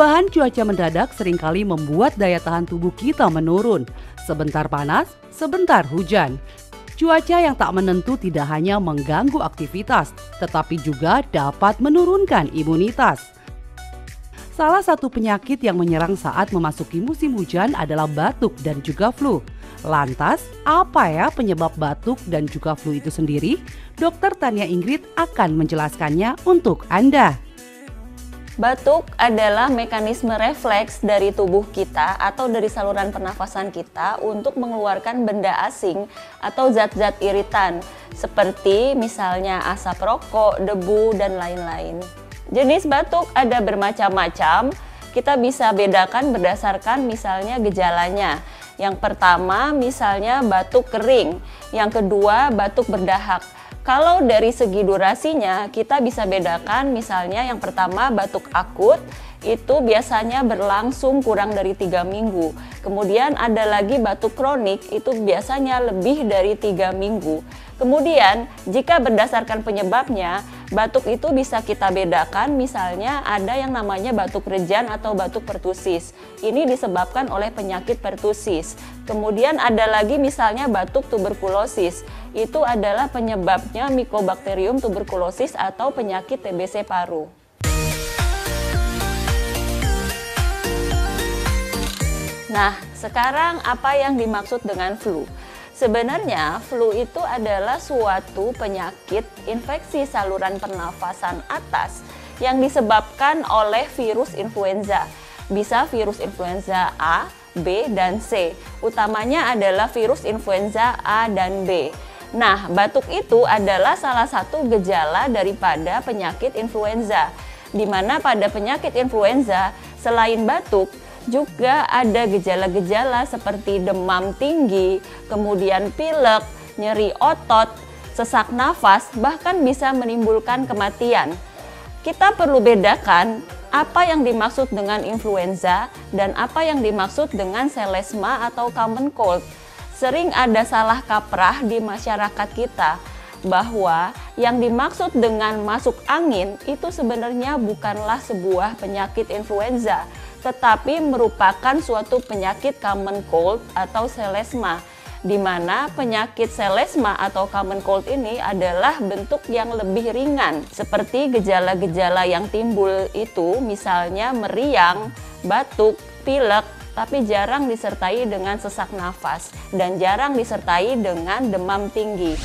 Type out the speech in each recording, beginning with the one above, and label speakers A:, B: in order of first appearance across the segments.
A: Perubahan cuaca mendadak seringkali membuat daya tahan tubuh kita menurun. Sebentar panas, sebentar hujan. Cuaca yang tak menentu tidak hanya mengganggu aktivitas, tetapi juga dapat menurunkan imunitas. Salah satu penyakit yang menyerang saat memasuki musim hujan adalah batuk dan juga flu. Lantas, apa ya penyebab batuk dan juga flu itu sendiri? Dr. Tania Ingrid akan menjelaskannya untuk Anda.
B: Batuk adalah mekanisme refleks dari tubuh kita atau dari saluran pernafasan kita untuk mengeluarkan benda asing atau zat-zat iritan seperti misalnya asap rokok, debu, dan lain-lain. Jenis batuk ada bermacam-macam, kita bisa bedakan berdasarkan misalnya gejalanya. Yang pertama misalnya batuk kering, yang kedua batuk berdahak. Kalau dari segi durasinya kita bisa bedakan misalnya yang pertama batuk akut itu biasanya berlangsung kurang dari 3 minggu. Kemudian ada lagi batuk kronik itu biasanya lebih dari 3 minggu. Kemudian jika berdasarkan penyebabnya batuk itu bisa kita bedakan misalnya ada yang namanya batuk rejan atau batuk pertusis. Ini disebabkan oleh penyakit pertusis. Kemudian ada lagi misalnya batuk tuberkulosis. Itu adalah penyebabnya Mycobacterium tuberculosis atau penyakit TBC paru. Nah, sekarang apa yang dimaksud dengan flu? Sebenarnya flu itu adalah suatu penyakit infeksi saluran pernafasan atas yang disebabkan oleh virus influenza. Bisa virus influenza A, B, dan C. Utamanya adalah virus influenza A dan B. Nah, batuk itu adalah salah satu gejala daripada penyakit influenza. Di mana pada penyakit influenza, selain batuk, juga ada gejala-gejala seperti demam tinggi, kemudian pilek, nyeri otot, sesak nafas, bahkan bisa menimbulkan kematian. Kita perlu bedakan apa yang dimaksud dengan influenza dan apa yang dimaksud dengan selesma atau common cold. Sering ada salah kaprah di masyarakat kita bahwa yang dimaksud dengan masuk angin itu sebenarnya bukanlah sebuah penyakit influenza, tetapi merupakan suatu penyakit common cold atau selesma, di mana penyakit selesma atau common cold ini adalah bentuk yang lebih ringan, seperti gejala-gejala yang timbul itu misalnya meriang, batuk, pilek, tapi jarang disertai dengan sesak nafas dan jarang disertai dengan demam tinggi.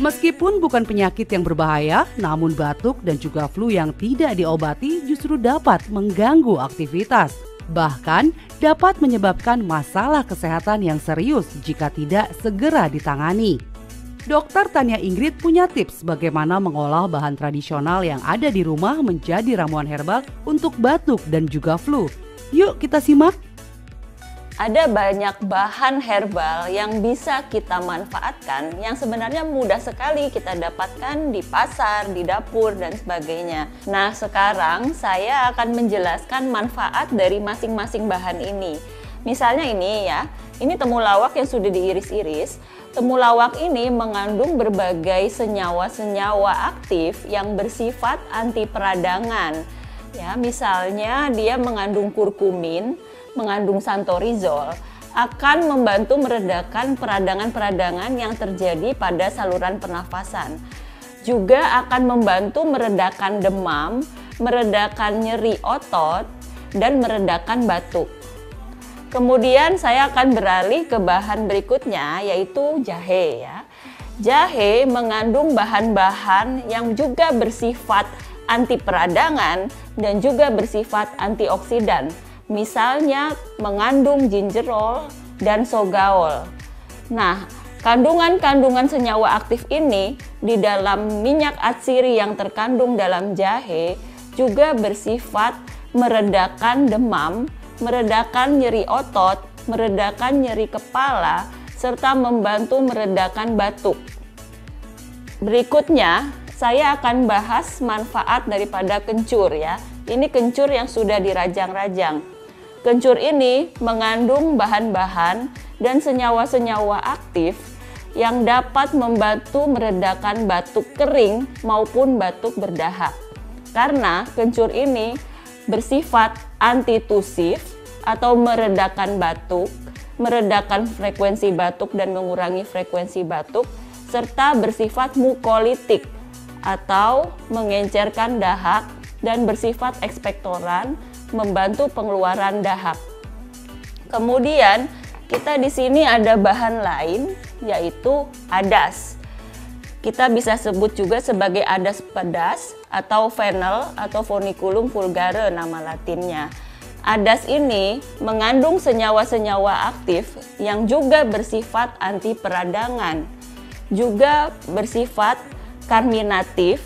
A: Meskipun bukan penyakit yang berbahaya, namun batuk dan juga flu yang tidak diobati justru dapat mengganggu aktivitas. Bahkan dapat menyebabkan masalah kesehatan yang serius jika tidak segera ditangani. Dr. Tania Ingrid punya tips bagaimana mengolah bahan tradisional yang ada di rumah menjadi ramuan herbal untuk batuk dan juga flu. Yuk kita simak.
B: Ada banyak bahan herbal yang bisa kita manfaatkan yang sebenarnya mudah sekali kita dapatkan di pasar, di dapur, dan sebagainya. Nah, sekarang saya akan menjelaskan manfaat dari masing-masing bahan ini. Misalnya ini ya, ini temulawak yang sudah diiris-iris. Temulawak ini mengandung berbagai senyawa-senyawa aktif yang bersifat anti peradangan. Ya, misalnya dia mengandung kurkumin, mengandung santorizol, akan membantu meredakan peradangan-peradangan yang terjadi pada saluran pernafasan. Juga akan membantu meredakan demam, meredakan nyeri otot, dan meredakan batuk. Kemudian saya akan beralih ke bahan berikutnya, yaitu jahe ya. Jahe mengandung bahan-bahan yang juga bersifat anti peradangan dan juga bersifat antioksidan. Misalnya mengandung gingerol dan sogaol. Nah, kandungan-kandungan senyawa aktif ini di dalam minyak atsiri yang terkandung dalam jahe juga bersifat meredakan demam, meredakan nyeri otot, meredakan nyeri kepala, serta membantu meredakan batuk. Berikutnya, saya akan bahas manfaat daripada kencur ya. Ini kencur yang sudah dirajang-rajang. Kencur ini mengandung bahan-bahan dan senyawa-senyawa aktif yang dapat membantu meredakan batuk kering maupun batuk berdahak. Karena kencur ini bersifat antitusif atau meredakan batuk, meredakan frekuensi batuk dan mengurangi frekuensi batuk, serta bersifat mukolitik atau mengencerkan dahak dan bersifat ekspektoran, membantu pengeluaran dahak. Kemudian kita di sini ada bahan lain yaitu adas. Kita bisa sebut juga sebagai adas pedas atau fennel atau Funiculum vulgare nama latinnya. Adas ini mengandung senyawa-senyawa aktif yang juga bersifat anti peradangan, juga bersifat karminatif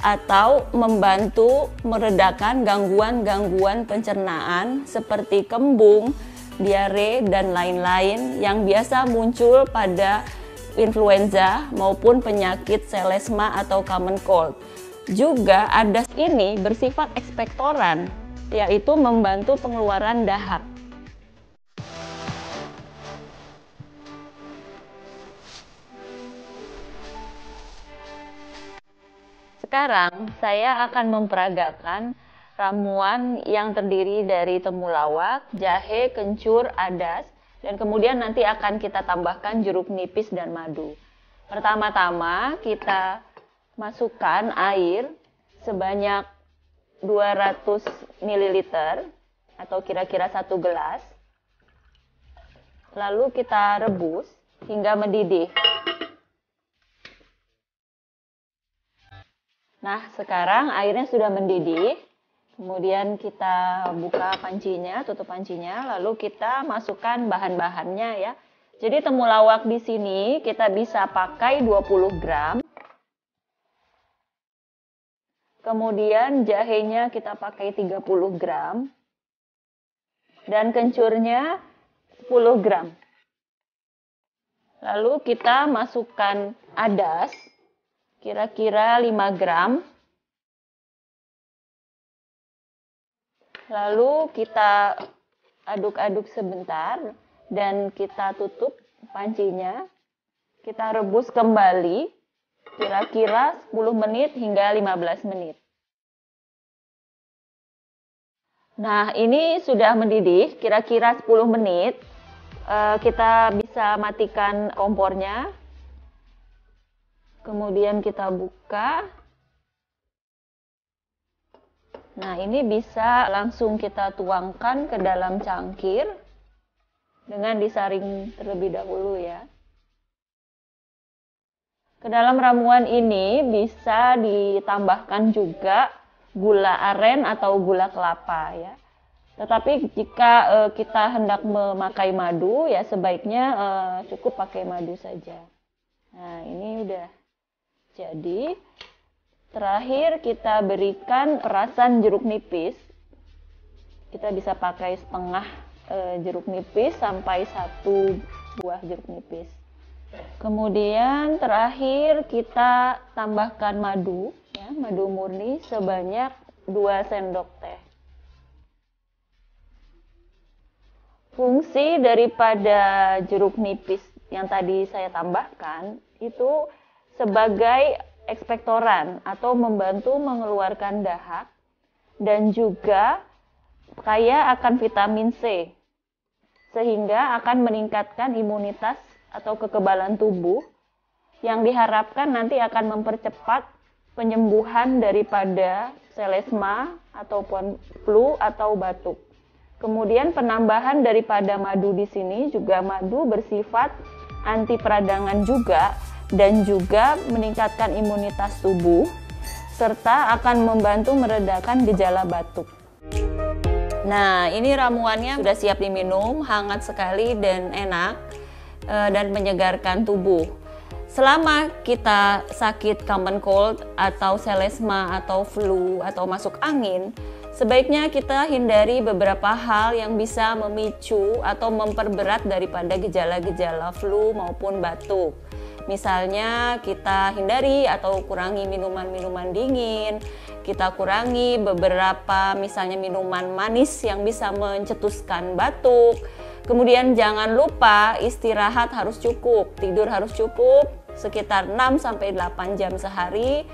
B: atau membantu meredakan gangguan-gangguan pencernaan seperti kembung, diare, dan lain-lain yang biasa muncul pada influenza maupun penyakit selesma atau common cold. Juga adas ini bersifat ekspektoran, yaitu membantu pengeluaran dahak. Sekarang saya akan memperagakan ramuan yang terdiri dari temulawak, jahe, kencur, adas, dan kemudian nanti akan kita tambahkan jeruk nipis dan madu. Pertama-tama kita masukkan air sebanyak 200 ml atau kira-kira 1 gelas. Lalu kita rebus hingga mendidih. Nah, sekarang airnya sudah mendidih. Kemudian kita buka pancinya, tutup pancinya, lalu kita masukkan bahan-bahannya ya. Jadi temulawak di sini kita bisa pakai 20 gram. Kemudian jahenya kita pakai 30 gram. Dan kencurnya 10 gram. Lalu kita masukkan adas, kira-kira 5 gram. Lalu kita aduk-aduk sebentar dan kita tutup pancinya. Kita rebus kembali kira-kira 10 menit hingga 15 menit. Nah, ini sudah mendidih kira-kira 10 menit. Kita bisa matikan kompornya. Kemudian kita buka. Nah, ini bisa langsung kita tuangkan ke dalam cangkir dengan disaring terlebih dahulu ya. Ke dalam ramuan ini bisa ditambahkan juga gula aren atau gula kelapa ya. Tetapi jika kita hendak memakai madu ya sebaiknya cukup pakai madu saja. Nah, ini udah jadi. Terakhir kita berikan perasan jeruk nipis. Kita bisa pakai setengah jeruk nipis sampai 1 buah jeruk nipis. Kemudian terakhir kita tambahkan madu, ya, madu murni sebanyak 2 sendok teh. Fungsi daripada jeruk nipis yang tadi saya tambahkan itu sebagai ekspektoran atau membantu mengeluarkan dahak dan juga kaya akan vitamin C sehingga akan meningkatkan imunitas atau kekebalan tubuh yang diharapkan nanti akan mempercepat penyembuhan daripada selesma ataupun flu atau batuk. Kemudian penambahan daripada madu di sini juga madu bersifat anti peradangan juga dan juga meningkatkan imunitas tubuh, serta akan membantu meredakan gejala batuk. Nah, ini ramuannya sudah siap diminum, hangat sekali dan enak, dan menyegarkan tubuh. Selama kita sakit common cold atau selesma atau flu atau masuk angin, sebaiknya kita hindari beberapa hal yang bisa memicu atau memperberat daripada gejala-gejala flu maupun batuk. Misalnya kita hindari atau kurangi minuman-minuman dingin, kita kurangi beberapa misalnya minuman manis yang bisa mencetuskan batuk. Kemudian jangan lupa istirahat harus cukup, tidur harus cukup sekitar 6-8 jam sehari.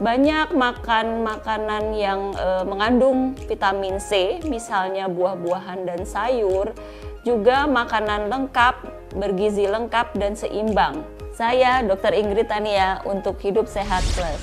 B: banyak makan makanan yang mengandung vitamin C, misalnya buah-buahan dan sayur, juga makanan lengkap, bergizi lengkap dan seimbang. Saya Dr. Ingrid Tania untuk Hidup Sehat Plus.